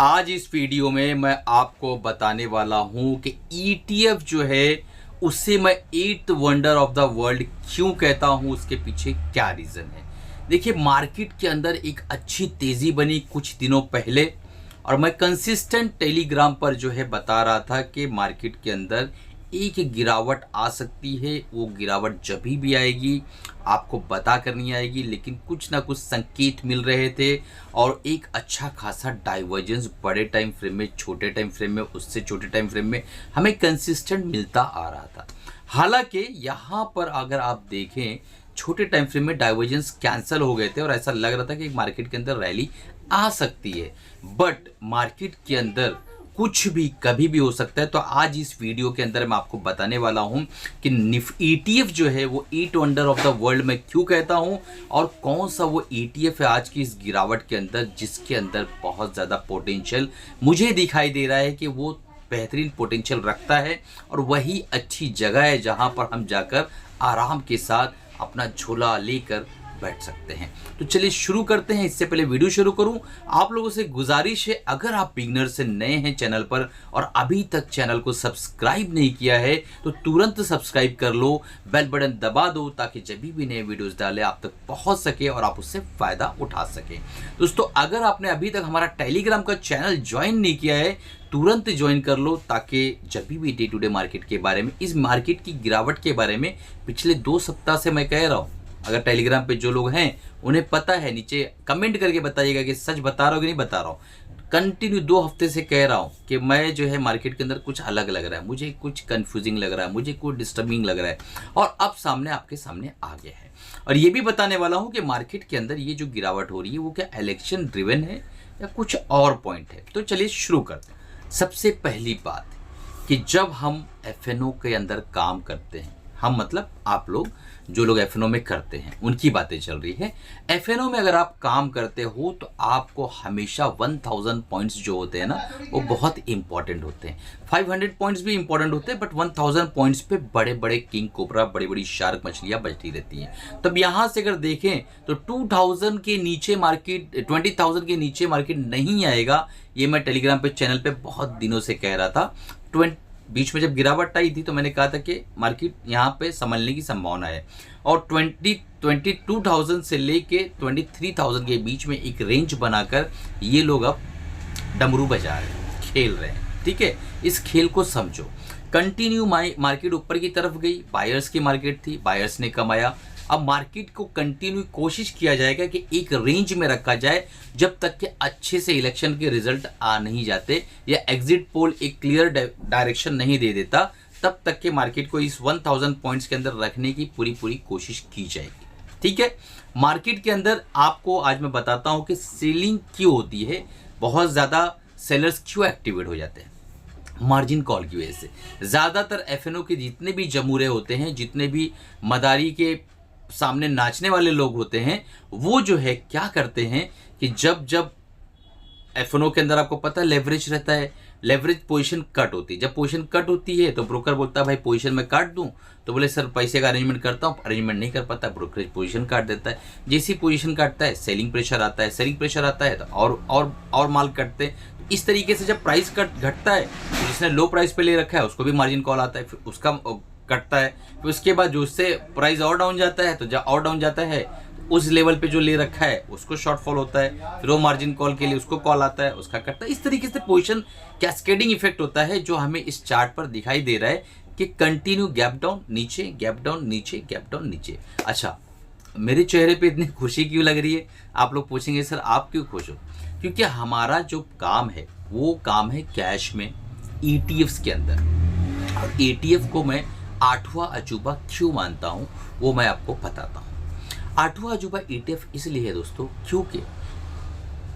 आज इस वीडियो में मैं आपको बताने वाला हूं कि ETF जो है उससे मैं eighth wonder of the world क्यों कहता हूं, उसके पीछे क्या रीज़न है। देखिए, मार्केट के अंदर एक अच्छी तेज़ी बनी कुछ दिनों पहले और मैं कंसिस्टेंट टेलीग्राम पर जो है बता रहा था कि मार्केट के अंदर एक गिरावट आ सकती है। वो गिरावट जब भी आएगी आपको बता कर नहीं आएगी, लेकिन कुछ ना कुछ संकेत मिल रहे थे और एक अच्छा खासा डाइवर्जेंस बड़े टाइम फ्रेम में, छोटे टाइम फ्रेम में, उससे छोटे टाइम फ्रेम में हमें कंसिस्टेंट मिलता आ रहा था। हालांकि यहाँ पर अगर आप देखें, छोटे टाइम फ्रेम में डाइवर्जेंस कैंसिल हो गए थे और ऐसा लग रहा था कि मार्केट के अंदर रैली आ सकती है, बट मार्केट के अंदर कुछ भी कभी भी हो सकता है। तो आज इस वीडियो के अंदर मैं आपको बताने वाला हूं कि ETF जो है वो 8 वंडर ऑफ द वर्ल्ड में क्यों कहता हूं और कौन सा वो ETF है आज की इस गिरावट के अंदर जिसके अंदर बहुत ज़्यादा पोटेंशियल मुझे दिखाई दे रहा है कि वो बेहतरीन पोटेंशियल रखता है और वही अच्छी जगह है जहां पर हम जाकर आराम के साथ अपना झोला लेकर बैठ सकते हैं। तो चलिए शुरू करते हैं। इससे पहले वीडियो शुरू करूं, आप लोगों से गुजारिश है, अगर आप बिगनर से नए हैं चैनल पर और अभी तक चैनल को सब्सक्राइब नहीं किया है तो तुरंत सब्सक्राइब कर लो, बेल बटन दबा दो ताकि जब भी नए वीडियोस डाले आप तक पहुंच सके और आप उससे फायदा उठा सके। दोस्तों, अगर आपने अभी तक हमारा टेलीग्राम का चैनल ज्वाइन नहीं किया है तुरंत ज्वाइन कर लो, ताकि जब भी डे टू डे मार्केट के बारे में, इस मार्केट की गिरावट के बारे में पिछले 2 सप्ताह से मैं कह रहा हूँ। अगर टेलीग्राम पे जो लोग हैं उन्हें पता है, नीचे कमेंट करके बताइएगा कि सच बता रहा हूँ कि नहीं बता रहा हूँ। कंटिन्यू 2 हफ्ते से कह रहा हूँ कि मैं जो है मार्केट के अंदर कुछ अलग लग रहा है, मुझे कुछ कंफ्यूजिंग लग रहा है, मुझे कुछ डिस्टर्बिंग लग रहा है और अब सामने आपके सामने आ गया है। और ये भी बताने वाला हूँ कि मार्केट के अंदर ये जो गिरावट हो रही है वो क्या इलेक्शन ड्रिवन है या कुछ और पॉइंट है। तो चलिए शुरू करते हैं। सबसे पहली बात कि जब हम FNO के अंदर काम करते हैं, हम मतलब आप लोग जो लोग FNO में करते हैं उनकी बातें चल रही है। FNO में अगर आप काम करते हो तो आपको हमेशा 1000 पॉइंट्स जो होते हैं ना वो बहुत इंपॉर्टेंट होते हैं। 500 पॉइंट्स भी इंपॉर्टेंट होते हैं, बट 1000 पॉइंट्स पे बड़े बड़े किंग कोबरा, बड़ी बड़ी शार्क मछलियां बचती रहती हैं। तब यहाँ से अगर देखें तो 2000 के नीचे मार्केट, 20,000 के नीचे मार्केट नहीं आएगा। ये मैं टेलीग्राम पे चैनल पे बहुत दिनों से कह रहा था। बीच में जब गिरावट आई थी तो मैंने कहा था कि मार्केट यहाँ पे संभलने की संभावना है और 22,000 से लेके 23,000 के बीच में एक रेंज बनाकर ये लोग अब डमरू बजा रहे हैं, खेल रहे हैं। ठीक है, इस खेल को समझो। कंटिन्यू मार्केट ऊपर की तरफ गई, बायर्स की मार्केट थी, बायर्स ने कमाया। अब मार्केट को कंटिन्यू कोशिश किया जाएगा कि एक रेंज में रखा जाए जब तक कि अच्छे से इलेक्शन के रिजल्ट आ नहीं जाते या एग्जिट पोल एक क्लियर डायरेक्शन नहीं दे देता, तब तक के मार्केट को इस 1000 पॉइंट्स के अंदर रखने की पूरी कोशिश की जाएगी। ठीक है, मार्केट के अंदर आपको आज मैं बताता हूं कि सेलिंग क्यों होती है, बहुत ज़्यादा सेलर्स क्यों एक्टिवेट हो जाते हैं। मार्जिन कॉल की वजह से ज़्यादातर FNO के जितने भी जमूरे होते हैं, जितने भी मदारी के सामने नाचने वाले लोग होते हैं, वो जो है क्या करते हैं कि जब FNO के अंदर आपको पता है लेवरेज रहता है, लेवरेज पोजीशन कट होती है। जब पोजीशन कट होती है तो ब्रोकर बोलता है भाई पोजीशन में काट दूं, तो बोले सर पैसे का अरेंजमेंट करता हूं, अरेंजमेंट नहीं कर पाता, ब्रोकरेज पोजीशन काट देता है। जैसी पोजीशन काटता है सेलिंग प्रेशर आता है, सेलिंग प्रेशर आता है तो और माल कटते हैं। इस तरीके से जब प्राइस घटता है तो जिसने लो प्राइस पे ले रखा है उसको भी मार्जिन कॉल आता है, फिर उसका कटता है। फिर उसके बाद जो उससे प्राइस और डाउन जाता है तो जब और डाउन जाता है तो उस लेवल पे जो ले रखा है उसको शॉर्टफॉल होता है, फिर वो मार्जिन कॉल के लिए उसको कॉल आता है, उसका कटता है। इस तरीके से पोजीशन कैस्केडिंग इफेक्ट होता है जो हमें इस चार्ट पर दिखाई दे रहा है कि कंटिन्यू गैप डाउन नीचे, गैप डाउन नीचे, गैप डाउन नीचे। अच्छा, मेरे चेहरे पे इतनी खुशी क्यों लग रही है? आप लोग पूछेंगे सर आप क्यों खुश हो? क्योंकि हमारा जो काम है वो काम है कैश में, ETFs के अंदर। और ETF को मैं 8वां अजूबा क्यों मानता हूं वो मैं आपको बताता हूं। 8वां अजूबा ETF इसलिए है दोस्तों क्योंकि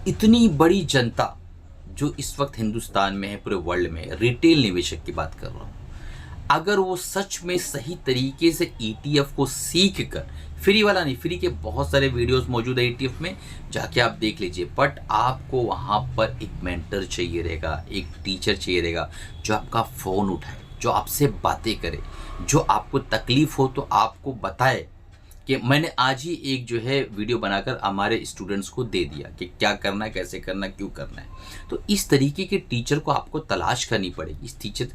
इतनी बड़ी जनता जो इस वक्त हिंदुस्तान में है, पूरे वर्ल्ड में, रिटेल निवेशक की बात कर रहा हूं, अगर वो सच में सही तरीके से ETF को सीख कर, फ्री वाला नहीं, फ्री के बहुत सारे वीडियोस मौजूद है ETF में, जाके आप देख लीजिए, बट आपको वहाँ पर एक मेंटर चाहिए रहेगा, एक टीचर चाहिए रहेगा जो आपका फ़ोन उठाए, जो आपसे बातें करे, जो आपको तकलीफ हो तो आपको बताए कि मैंने आज ही एक जो है वीडियो बनाकर हमारे स्टूडेंट्स को दे दिया कि क्या करना है, कैसे करना है, क्यों करना है। तो इस तरीके के टीचर को आपको तलाश करनी पड़ेगी,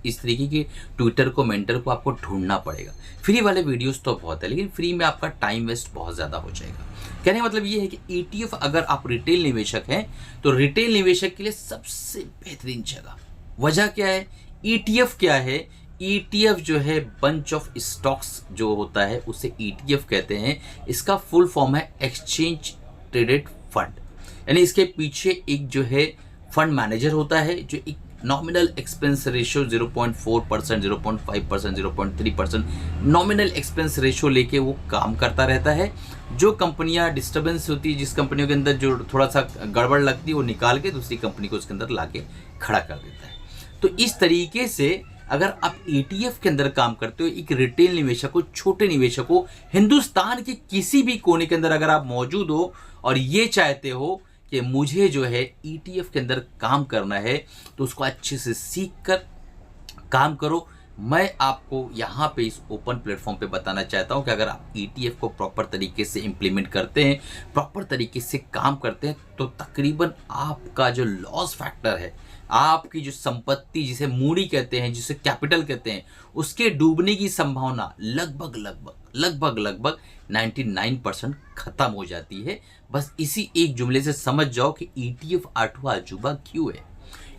इस तरीके के ट्विटर को, मेंटर को आपको ढूंढना पड़ेगा। फ्री वाले वीडियोस तो बहुत है, लेकिन फ्री में आपका टाइम वेस्ट बहुत ज़्यादा हो जाएगा। कहने का मतलब ये है कि ETF अगर आप रिटेल निवेशक हैं तो रिटेल निवेशक के लिए सबसे बेहतरीन जगह। वजह क्या है? ETF क्या है? ETF जो है बंच ऑफ स्टॉक्स जो होता है उसे ETF कहते हैं। इसका फुल फॉर्म है एक्सचेंज ट्रेडेड फंड, यानी इसके पीछे एक जो है फंड मैनेजर होता है जो एक nominal expense ratio 0.4%, 0.5%, 0.3% nominal expense ratio लेके वो काम करता रहता है। जो कंपनियां डिस्टर्बेंस होती है, जिस कंपनियों के अंदर जो थोड़ा सा गड़बड़ लगती है, वो निकाल के दूसरी कंपनी को उसके अंदर लाके खड़ा कर देता है। तो इस तरीके से अगर आप ETF के अंदर काम करते हो, एक रिटेल निवेशक हो, छोटे निवेशक हो, हिंदुस्तान के किसी भी कोने के अंदर अगर आप मौजूद हो और ये चाहते हो कि मुझे जो है ETF के अंदर काम करना है, तो उसको अच्छे से सीख कर काम करो। मैं आपको यहाँ पे इस ओपन प्लेटफॉर्म पे बताना चाहता हूँ कि अगर आप ETF को प्रॉपर तरीके से इम्प्लीमेंट करते हैं, प्रॉपर तरीके से काम करते हैं, तो तकरीबन आपका जो लॉस फैक्टर है, आपकी जो संपत्ति जिसे मूड़ी कहते हैं, जिसे कैपिटल कहते हैं, उसके डूबने की संभावना लगभग 99% खत्म हो जाती है। बस इसी एक जुमले से समझ जाओ कि ETF आठवां अजूबा क्यों है।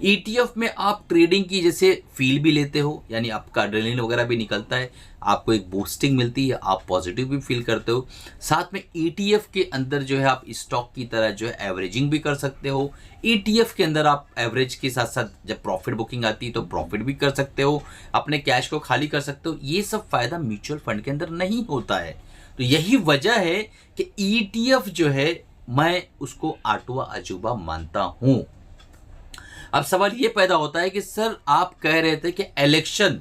ETF में आप ट्रेडिंग की जैसे फील भी लेते हो, यानी आपका एड्रेनलिन वगैरह भी निकलता है, आपको एक बूस्टिंग मिलती है, आप पॉजिटिव भी फील करते हो। साथ में ETF के अंदर जो है आप स्टॉक की तरह जो है एवरेजिंग भी कर सकते हो। ETF के अंदर आप एवरेज के साथ साथ जब प्रॉफिट बुकिंग आती है तो प्रॉफिट भी कर सकते हो, अपने कैश को खाली कर सकते हो। ये सब फायदा म्यूचुअल फंड के अंदर नहीं होता है। तो यही वजह है कि ETF जो है मैं उसको आठवां अजूबा मानता हूं। अब सवाल ये पैदा होता है कि सर आप कह रहे थे कि इलेक्शन,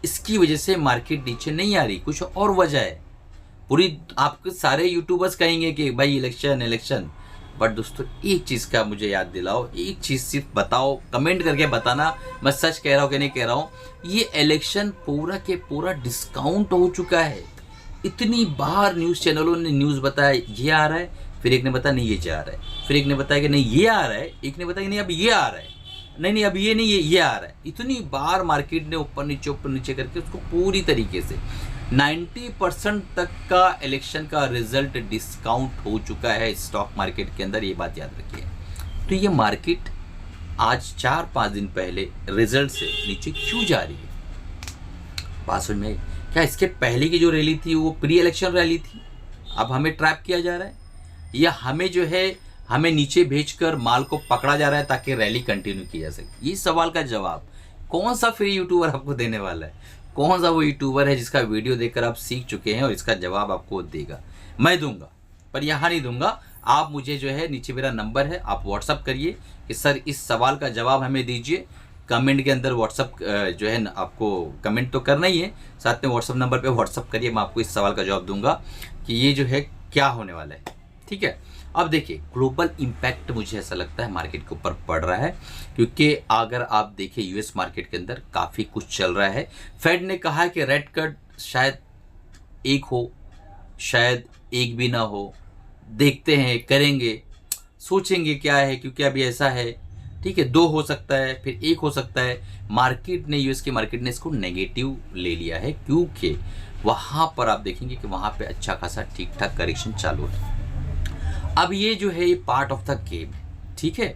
इसकी वजह से मार्केट नीचे नहीं आ रही, कुछ और वजह है। पूरी आपके सारे यूट्यूबर्स कहेंगे कि भाई इलेक्शन। बट दोस्तों एक चीज़ का मुझे याद दिलाओ, एक चीज़ सिर्फ बताओ, कमेंट करके बताना मैं सच कह रहा हूँ कि नहीं कह रहा हूँ। ये इलेक्शन पूरा के पूरा डिस्काउंट हो चुका है। इतनी बार न्यूज़ चैनलों ने न्यूज़ बताया ये आ रहा है, फिर एक ने बताया नहीं ये जा रहा है, फिर एक ने बताया कि नहीं ये आ रहा है, एक ने बताया कि नहीं अब ये आ रहा है, नहीं अब ये नहीं ये आ रहा है। इतनी बार मार्केट ने ऊपर नीचे करके उसको पूरी तरीके से 90% तक का इलेक्शन का रिजल्ट डिस्काउंट हो चुका है स्टॉक मार्केट के अंदर। ये बात याद रखिए। तो ये मार्केट आज 4-5 दिन पहले रिजल्ट से नीचे क्यों जा रही है? बात समझ में? क्या इसके पहले की जो रैली थी वो प्री इलेक्शन रैली थी? अब हमें ट्रैप किया जा रहा है, या हमें जो है हमें नीचे भेजकर माल को पकड़ा जा रहा है ताकि रैली कंटिन्यू की जा सके? ये सवाल का जवाब कौन सा फ्री यूट्यूबर आपको देने वाला है? कौन सा वो यूट्यूबर है जिसका वीडियो देखकर आप सीख चुके हैं और इसका जवाब आपको देगा? मैं दूंगा, पर यहाँ नहीं दूंगा। आप मुझे जो है नीचे मेरा नंबर है, आप व्हाट्सअप करिए कि सर इस सवाल का जवाब हमें दीजिए। कमेंट के अंदर व्हाट्सअप जो है आपको कमेंट तो करना ही है, साथ में व्हाट्सअप नंबर पे व्हाट्सअप करिए। मैं आपको इस सवाल का जवाब दूंगा कि ये जो है क्या होने वाला है। ठीक है, अब देखिए ग्लोबल इम्पैक्ट मुझे ऐसा लगता है मार्केट के ऊपर पड़ रहा है, क्योंकि अगर आप देखें यूएस मार्केट के अंदर काफ़ी कुछ चल रहा है। फेड ने कहा है कि रेट कट शायद एक हो, शायद एक भी ना हो, देखते हैं, करेंगे, सोचेंगे क्या है, क्योंकि अभी ऐसा है। ठीक है, 2 हो सकता है, फिर 1 हो सकता है। मार्केट ने, यूएस की मार्केट ने इसको नेगेटिव ले लिया है, क्योंकि वहाँ पर आप देखेंगे कि वहाँ पे अच्छा खासा ठीक ठाक करेक्शन चालू है। अब ये जो है ये पार्ट ऑफ द गेम है। ठीक है,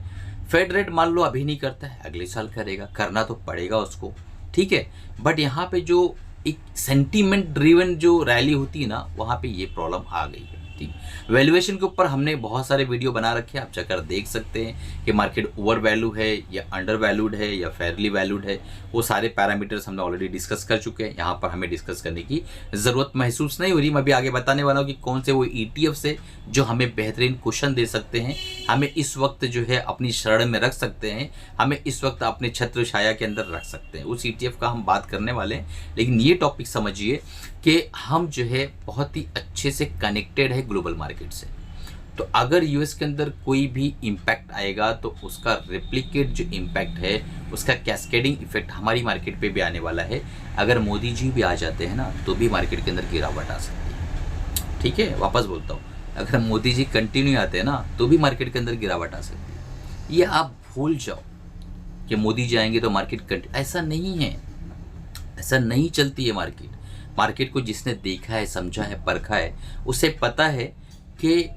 फेड रेट मान लो अभी नहीं करता है, अगले साल करेगा, करना तो पड़ेगा उसको। ठीक है, बट यहाँ पे जो एक सेंटीमेंट ड्रिवन जो रैली होती है ना, वहाँ पे ये प्रॉब्लम आ गई है। वैल्यूएशन के ऊपर हमने बहुत सारे वीडियो बना रखे हैं, आप जाकर देख सकते हैं कि मार्केट ओवर वैल्यू है या अंडर वैल्यूड है या फेयरली वैल्यूड है। वो सारे पैरामीटर्स हमने ऑलरेडी डिस्कस कर चुके हैं, यहाँ पर हमें डिस्कस करने की ज़रूरत महसूस नहीं हो रही। मैं अभी आगे बताने वाला हूँ कि कौन से वो ETFs है जो हमें बेहतरीन कुशन दे सकते हैं, हमें इस वक्त जो है अपनी शरण में रख सकते हैं, हमें इस वक्त अपने छत्र छाया के अंदर रख सकते हैं। उस ETF का हम बात करने वाले हैं। लेकिन ये टॉपिक समझिए कि हम जो है बहुत ही अच्छे से कनेक्टेड है ग्लोबल मार्केट से। तो अगर यूएस के अंदर कोई भी इम्पैक्ट आएगा तो उसका रेप्लिकेट जो इम्पैक्ट है, उसका कैस्केडिंग इफेक्ट हमारी मार्केट पे भी आने वाला है। अगर मोदी जी भी आ जाते हैं ना, तो भी मार्केट के अंदर गिरावट आ सकती है। ठीक है, वापस बोलता हूँ, अगर मोदी जी कंटिन्यू आते हैं ना तो भी मार्केट के अंदर गिरावट आ सकती है। ये आप भूल जाओ कि मोदी जी आएंगे तो मार्केट ऐसा नहीं है, ऐसा नहीं चलती है मार्केट। मार्केट को जिसने देखा है, समझा है, परखा है, उसे पता है कि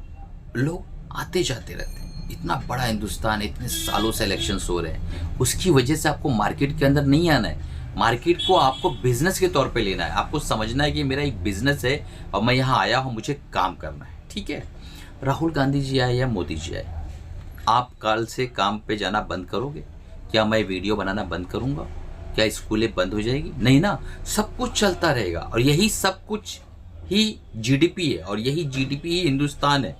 लोग आते जाते रहते हैं। इतना बड़ा हिंदुस्तान, इतने सालों से इलेक्शंस हो रहे हैं, उसकी वजह से आपको मार्केट के अंदर नहीं आना है। मार्केट को आपको बिजनेस के तौर पे लेना है। आपको समझना है कि मेरा एक बिजनेस है और मैं यहाँ आया हूँ, मुझे काम करना है, ठीक है। राहुल गांधी जी आए या मोदी जी आए, आप कल से काम पे जाना बंद करोगे? क्या मैं वीडियो बनाना बंद करूँगा? क्या स्कूलें बंद हो जाएगी? नहीं ना, सब कुछ चलता रहेगा। और यही सब कुछ ही जीडीपी है, और यही जीडीपी ही हिंदुस्तान है,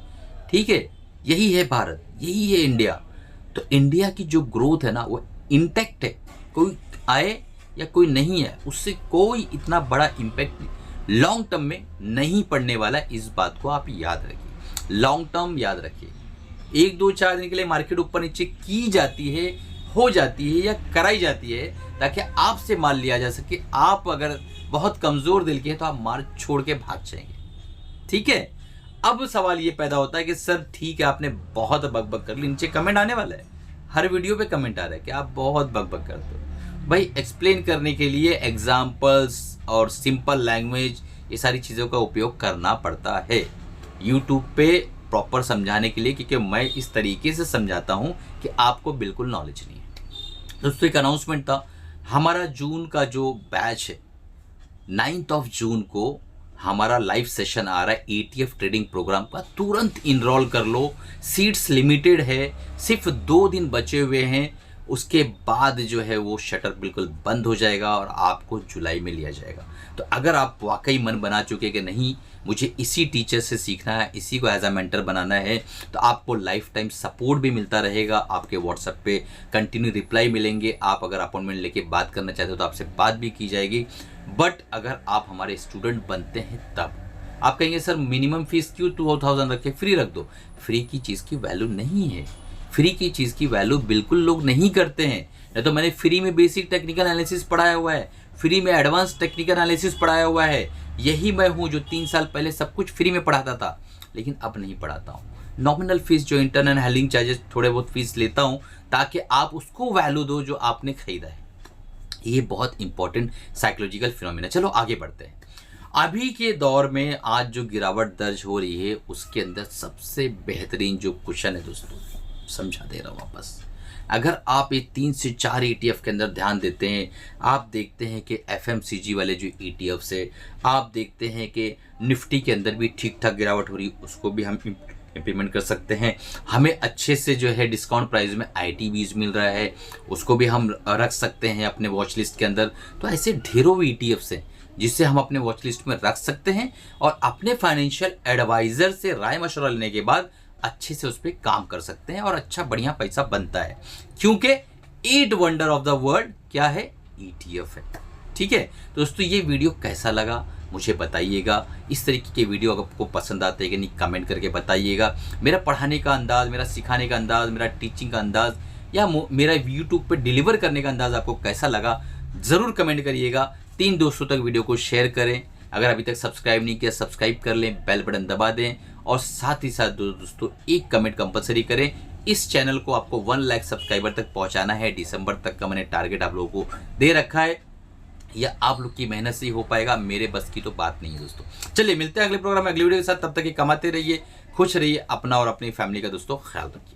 ठीक है। यही है भारत, यही है इंडिया। तो इंडिया की जो ग्रोथ है ना वो इंटैक्ट है। कोई आए या कोई नहीं है, उससे कोई इतना बड़ा इम्पैक्ट लॉन्ग टर्म में नहीं पड़ने वाला है। इस बात को आप याद रखिए, लॉन्ग टर्म याद रखिए। 1 2 4 दिन के लिए मार्केट ऊपर नीचे की जाती है, हो जाती है या कराई जाती है ताकि आपसे माल लिया जा सके। आप अगर बहुत कमजोर दिल के हैं तो आप माल छोड़ के भाग जाएंगे, ठीक है। अब सवाल ये पैदा होता है कि सर ठीक है, आपने बहुत बकबक कर ली, नीचे कमेंट आने वाला है, हर वीडियो पे कमेंट आ रहा है कि आप बहुत बकबक करते हो। भाई एक्सप्लेन करने के लिए एग्जाम्पल्स और सिंपल लैंग्वेज, ये सारी चीज़ों का उपयोग करना पड़ता है यूट्यूब पे प्रॉपर समझाने के लिए, क्योंकि मैं इस तरीके से समझाता हूँ कि आपको बिल्कुल नॉलेज नहीं है। दोस्तों एक अनाउंसमेंट था, हमारा जून का जो बैच है 9 जून को हमारा लाइव सेशन आ रहा है ETF ट्रेडिंग प्रोग्राम का। तुरंत इनरोल कर लो, सीट्स लिमिटेड है, सिर्फ 2 दिन बचे हुए हैं। उसके बाद जो है वो शटर बिल्कुल बंद हो जाएगा और आपको जुलाई में लिया जाएगा। तो अगर आप वाकई मन बना चुके कि नहीं मुझे इसी टीचर से सीखना है, इसी को एज अ मेंटर बनाना है, तो आपको लाइफ टाइम सपोर्ट भी मिलता रहेगा। आपके व्हाट्सएप पे कंटिन्यू रिप्लाई मिलेंगे। आप अगर अपॉइंटमेंट लेके बात करना चाहते हो तो आपसे बात भी की जाएगी। बट अगर आप हमारे स्टूडेंट बनते हैं तब आप कहेंगे सर मिनिमम फीस क्यों 2000 रखे, फ्री रख दो। फ्री की चीज़ की वैल्यू नहीं है, फ्री की चीज़ की वैल्यू बिल्कुल लोग नहीं करते हैं। नहीं तो मैंने फ्री में बेसिक टेक्निकल एनालिसिस पढ़ाया हुआ है, फ्री में एडवांस टेक्निकल एनालिसिस पढ़ाया हुआ है। यही मैं हूँ जो 3 साल पहले सब कुछ फ्री में पढ़ाता था, लेकिन अब नहीं पढ़ाता हूँ। नॉमिनल फीस जो इंटरनल हैंडलिंग चार्जेस थोड़े बहुत फीस लेता हूँ ताकि आप उसको वैल्यू दो जो आपने खरीदा है। ये बहुत इंपॉर्टेंट साइकोलॉजिकल फिनोमेना। चलो आगे बढ़ते हैं। अभी के दौर में आज जो गिरावट दर्ज हो रही है उसके अंदर सबसे बेहतरीन जो क्वेश्चन है दोस्तों, समझा दे रहा हूँ वापस। अगर आप ये 3 से 4 ETF के अंदर ध्यान देते हैं, आप देखते हैं कि FMCG वाले जो ETFs है, आप देखते हैं कि निफ्टी के अंदर भी ठीक ठाक गिरावट हो रही, उसको भी हम इम्प्लीमेंट कर सकते हैं। हमें अच्छे से जो है डिस्काउंट प्राइस में ITBs मिल रहा है, उसको भी हम रख सकते हैं अपने वॉच लिस्ट के अंदर। तो ऐसे ढेरों ETFs हैं जिसे हम अपने वॉच लिस्ट में रख सकते हैं और अपने फाइनेंशियल एडवाइजर से राय मशवरा लेने के बाद अच्छे से उस पर काम कर सकते हैं और अच्छा बढ़िया पैसा बनता है, क्योंकि 8 वंडर ऑफ द वर्ल्ड क्या है, ETF है। ठीक है दोस्तों, ये वीडियो कैसा लगा मुझे बताइएगा। इस तरीके के वीडियो अगर आपको पसंद आते हैं कि नहीं कमेंट करके बताइएगा। मेरा पढ़ाने का अंदाज़, मेरा सिखाने का अंदाज़, मेरा टीचिंग का अंदाज़ या मेरा यूट्यूब पे डिलीवर करने का अंदाज़ आपको कैसा लगा ज़रूर कमेंट करिएगा। 3 दोस्तों तक वीडियो को शेयर करें। अगर अभी तक सब्सक्राइब नहीं किया सब्सक्राइब कर लें, बेल बटन दबा दें और साथ ही साथ दोस्तों एक कमेंट कंपलसरी करें। इस चैनल को आपको 1 लाख सब्सक्राइबर तक पहुंचाना है। दिसंबर तक का मैंने टारगेट आप लोगों को दे रखा है। या आप लोग की मेहनत से ही हो पाएगा, मेरे बस की तो बात नहीं है दोस्तों। चलिए मिलते हैं अगले प्रोग्राम में अगली वीडियो के साथ। तब तक ये कमाते रहिए, खुश रहिए, अपना और अपनी फैमिली का दोस्तों ख्याल रखिए।